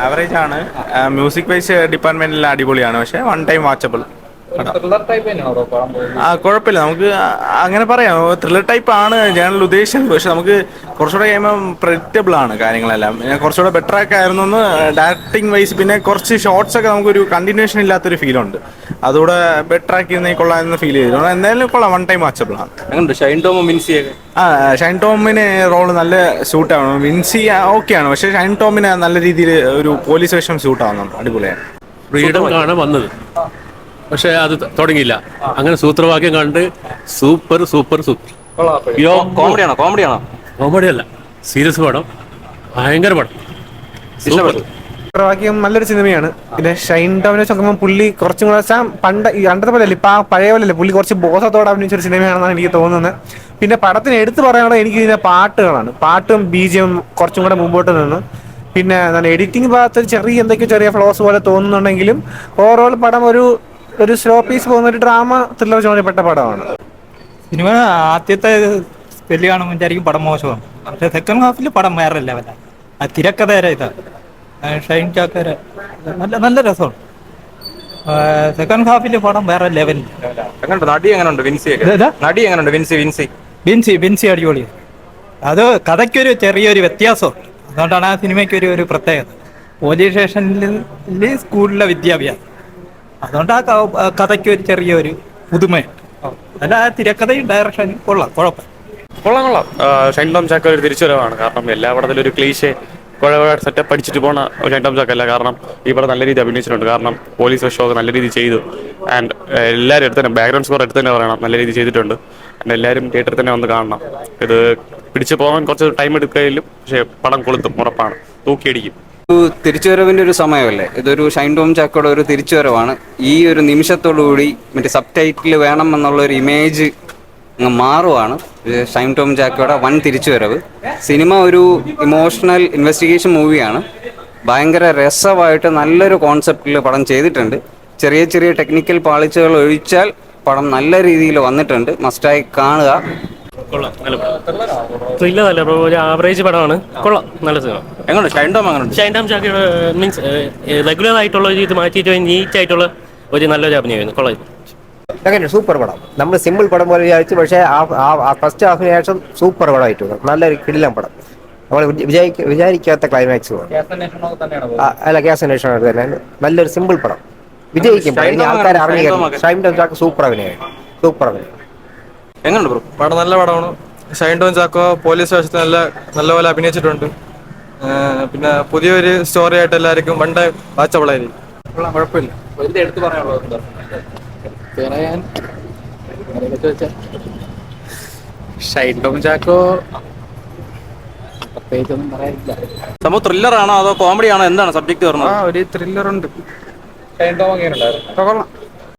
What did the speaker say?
Average ആണ്. Music vice ഡിപ്പാർട്ട്മെന്റിൽ അടിപൊളിയാണ്, പക്ഷെ വൺ ടൈം വാച്ചബിൾ. കുഴപ്പമില്ല, നമുക്ക് അങ്ങനെ പറയാം. ത്രില്ലർ ടൈപ്പ് ആണ് ജനറൽ ഉദ്ദേശിച്ചത്, പക്ഷെ നമുക്ക് കുറച്ചുകൂടെ കഴിയുമ്പോൾ പ്രെഡിക്റ്റബിൾ ആണ് കാര്യങ്ങളെല്ലാം. പിന്നെ കുറച്ചുകൂടെ ബെറ്റർ ഒക്കെ ആയിരുന്നു എന്ന് ഡയറക്ടിങ് വൈസ്. പിന്നെ കുറച്ച് ഷോർട്സ് ഒക്കെ നമുക്കൊരു കണ്ടിന്യൂഷൻ ഇല്ലാത്തൊരു ഫീലുണ്ട്. അതുകൂടെ ബെറ്റർ ആക്കി കൊള്ളാമെന്ന് ഫീൽ ചെയ്തു. എന്തായാലും കൊള്ളാം, വൺ ടൈം വാച്ചബിൾ ആണ്. എങ്ങനെയുണ്ട് ഷൈൻ ടോമും വിൻസിയൊക്കെ? ഷൈൻ ടോമിന് റോള് നല്ല സ്യൂട്ടാണ്. വിൻസി ഓക്കെയാണ്, പക്ഷേ ഷൈൻ ടോമിന് നല്ല രീതിയിൽ ഒരു പോലീസ് വേഷം സ്യൂട്ടാവുന്നുണ്ട്. അടിപൊളിയാണ്. ഫ്രീഡം കാണാൻ വന്നത്, പക്ഷെ അത് തുടങ്ങിയില്ല. അങ്ങനെ സൂത്രവാക്യം കണ്ട് സൂപ്പർ സൂപ്പർ സൂപ്പർ. കോമഡിയാണോ? കോമഡിയാണോ? കോമഡി അല്ല, സീരിയസ് പടം, ഭയങ്കര പടം, സൂപ്പർ. സൂത്രവാക്യം നല്ലൊരു സിനിമയാണ്. പിന്നെ ഷൈൻ ടോമിനെ വെച്ച് നോക്കുമ്പോൾ പുള്ളി കുറച്ചും കൂടെ പണ്ട് ഈ അണ്ടത്തെ പോലെ അല്ല, ഇപ്പം ആ പഴയ പോലെ അല്ലേ, പുള്ളി കുറച്ച് ബോധത്തോടെ അഭിനയിച്ചൊരു സിനിമയാണെന്നാണ് എനിക്ക് തോന്നുന്നത്. പിന്നെ പടത്തിന് എടുത്തു പറയാനുള്ള എനിക്ക് ഇതിന്റെ പാട്ടുകളാണ്. പാട്ടും ബീജിയം കുറച്ചും കൂടെ മുമ്പോട്ട് നിന്ന്. പിന്നെ എന്താണ് എഡിറ്റിംഗ് ഭാഗത്ത് ചെറിയ ഫ്ലോസ് പോലെ തോന്നുന്നുണ്ടെങ്കിലും ഓവറോൾ പടം ഒരു സ്ലോ പീസ് പോകുന്ന ഒരു ഡ്രാമ ത്രില്ലർ ജോണിൽപ്പെട്ട പടമാണ്. സിനിമ ആദ്യത്തെ സ്പെല്ല് കാണുമ്പോൾ വിചാരിക്കും പടം മോശമാണ്, പക്ഷെ സെക്കൻഡ് ഹാഫിൽ പടം വേറെ ലെവലാണ്. ആ തിരക്കഥ ഇതാണ്, ഷൈൻ ചാക്കര നല്ല നല്ല രസമാണ്. സെക്കൻഡ് ഹാഫിൽ പടം വേറെ ലെവലിൽ. എങ്ങനെയുണ്ട് നടി? എങ്ങനെയുണ്ട് വിൻസിയൊക്കെ? നടി എങ്ങനെയുണ്ട്? വിൻസി അടിപൊളി. അത് കഥയ്ക്കൊരു ചെറിയൊരു വ്യത്യാസം, അതുകൊണ്ടാണ് ആ സിനിമയ്ക്ക് ഒരു പ്രത്യേകത. പോലീസ് സ്റ്റേഷനിൽ സ്കൂളിലെ വിദ്യാഭ്യാസം, അതുകൊണ്ട് ആ കഥയ്ക്ക് ഒരു ചെറിയൊരു പുതുമയുണ്ട്. അല്ല, ആ തിരക്കഥയും ഡയറക്ഷനും കുഴപ്പം. കൊള്ളാം. ഷൈൻ ടോം ചാക്ക ഒരു തിരിച്ചുവരവാണ്. കാരണം എല്ലാ പടത്തിലും ഒരു ക്ലീശെ സെറ്റപ്പ് അടിച്ചിട്ട് പോണ ഷൈൻ ടോം ചാക്ക അല്ല. കാരണം ഈ പടം നല്ല രീതിയിൽ അഭിനയിച്ചിട്ടുണ്ട്. കാരണം പോലീസ് ഷോ നല്ല രീതിയിൽ ചെയ്തു. ആൻഡ് എല്ലാവരും എടുത്ത് തന്നെ ബാക്ക്ഗ്രൗണ്ട് സ്കോർ എടുത്ത് തന്നെ പറയണം, നല്ല രീതിയിൽ ചെയ്തിട്ടുണ്ട്. ആൻഡ് എല്ലാവരും തിയേറ്ററിൽ തന്നെ വന്ന് കാണണം. ഇത് പിടിച്ചു പോകാൻ കുറച്ച് ടൈം എടുക്കുകയിലും, പക്ഷേ പടം കൊളുത്തും, ഉറപ്പാണ്, തൂക്കിയടിക്കും. തിരിച്ചുവരവിന്റെ ഒരു സമയമല്ലേ ഇതൊരു? ഷൈൻ ടോം ചാക്കോയുടെ ഒരു തിരിച്ചുവരവാണ്. ഈ ഒരു നിമിഷത്തോടുകൂടി മറ്റേ സബ് ടൈറ്റിൽ വേണം എന്നുള്ള ഒരു ഇമേജ് മാറുവാണ്. ഷൈൻ ടോം ചാക്കോയുടെ വൻ തിരിച്ചുവരവ്. സിനിമ ഒരു ഇമോഷണൽ ഇൻവെസ്റ്റിഗേഷൻ മൂവിയാണ്. ഭയങ്കര രസമായിട്ട് നല്ലൊരു കോൺസെപ്റ്റിൽ പടം ചെയ്തിട്ടുണ്ട്. ചെറിയ ടെക്നിക്കൽ പാളിച്ചകൾ ഒഴിച്ചാൽ പടം നല്ല രീതിയിൽ വന്നിട്ടുണ്ട്. മസ്റ്റായി കാണുക. കൊള്ളാം, നല്ല പടം. ത്രില്ലർ അല്ല ബ്രോ, ഒരു ആവറേജ് പടമാണ്. കൊള്ളാം, നല്ല സിനിമ. എങ്ങനെ ഷൈൻ ടോം? എങ്ങനെയുണ്ട് ഷൈൻ ടോം ചാക്കയുടെ മീൻസ് റെഗുലർ ആയിട്ടുള്ള ഒരു ഇത് മാറ്റിയിട്ട് നീറ്റ് ആയിട്ടുള്ള ഒരു നല്ലൊരു അഭിനയമായിരുന്നു. കൊള്ളാം. അങ്ങനെ സൂപ്പർ പടം. നമ്മൾ സിമ്പിൾ പടം പോലെ വിചാരിച്ചു, പക്ഷേ ഫസ്റ്റ് ഹാഫിന് ശേഷം സൂപ്പർ പടമായിട്ട് നല്ലൊരു കിടിലൻ പടം. നമ്മൾ വിചാരിക്കാത്ത ക്ലൈമാക്സ്. അല്ല, ഗ്യാസ് അന്വേഷണം തന്നെ നല്ലൊരു സിമ്പിൾ പടം. വിജയിക്കും. ആൾക്കാർ അറിഞ്ഞു. ഷൈൻ ടോം ചാക്കോ സൂപ്പർ അഭിനയം. എങ്ങനെയുണ്ട് ബ്രോ? പടം നല്ല പടമാണ്. ഷൈൻ ടോം ചാക്കോ പോലീസ് വേഷത്തിൽ നല്ലപോലെ അഭിനയിച്ചിട്ടുണ്ട്. പിന്നെ പുതിയൊരു സ്റ്റോറി ആയിട്ട് എല്ലാവർക്കും വൺ ടൈം വാച്ചബിൾ ആയിരിക്കും. കുഴപ്പമില്ല. എടുത്ത് പറയാനുള്ളത് ഷൈൻ ടോം ചാക്കോ പ്രത്യേകിച്ചൊന്നും പറയാനില്ല. സംഭവം ത്രില്ലർ ആണോ അതോ കോമഡി ആണോ? എന്താണ് സബ്ജക്ട് പറഞ്ഞത്? ഒരു ത്രില്ലർ ഉണ്ട്. ഷൈൻ ടോം എങ്ങനെയുണ്ടായിരുന്നു? കൊള്ളാം.